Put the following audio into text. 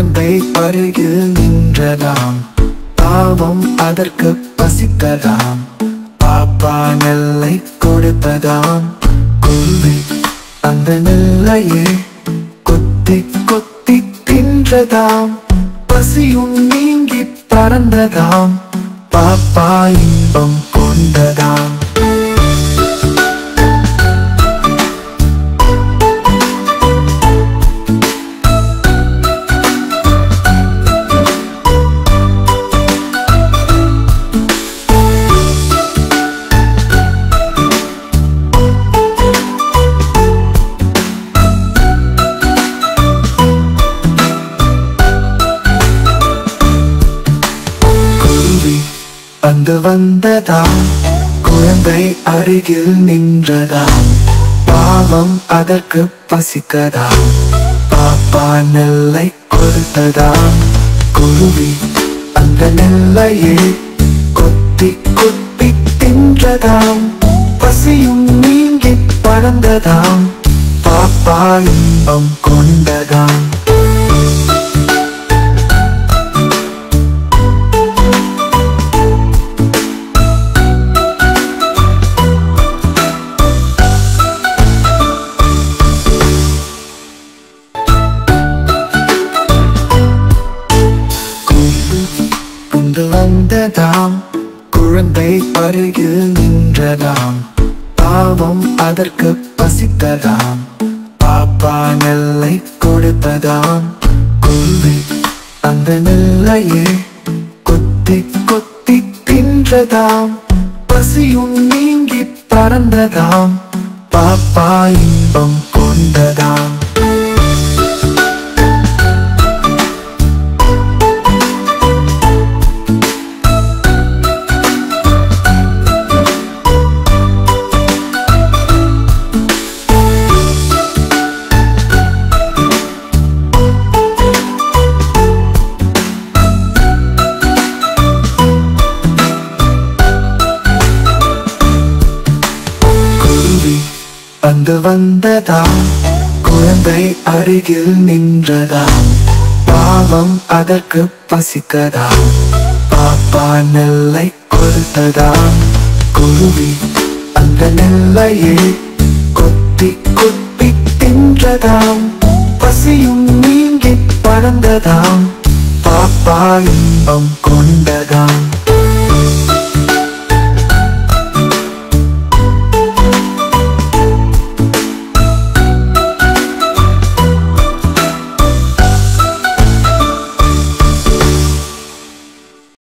குழந்தை அருகில் நின்றதாம். பாவம் அதற்கு பசித்ததாம். பாப்பா நெல்லை கொடுத்ததாம். குருவி அந்த நெல்லையே கொத்தி கொத்தி தின்றதாம். பசியும் நீங்கி பறந்ததாம். பாப்பா இன்பம் கொண்டதாம். வந்ததாம். குழந்தை அருகில் நின்றதாம். பாவம் அதற்கு பசிக்கதாம். பாப்பா நெல்லை கொடுத்ததாம். குருவி அந்த நெல்லையே கொத்தி கொத்தி தின்றதாம். பசியும் நீங்கி பறந்ததாம். பாப்பா இன்பம் கொண்டதாம். வந்ததாம். குழந்தை அருகில் நின்றதாம். பாவம் அதற்கு பசித்ததாம். பாப்பா நெல்லை கொடுத்ததாம். குருவி அந்த நெல்லையே கொத்தி கொத்தி தின்றதாம். பசியும் நீங்கி பறந்ததாம். பாப்பா இன்பம் கொண்டதாம். வந்ததாம். குழந்தை அருகில் நின்றதாம். பாவம் அதற்கு பசிக்கதாம். பாப்பா நெல்லை கொடுத்ததாம். குருவி அந்த நெல்லையே கொத்தி கொத்தி தின்றதாம். பசியும் நீங்கி பறந்ததாம். பாப்பா இன்பம் கொண்டதாம்.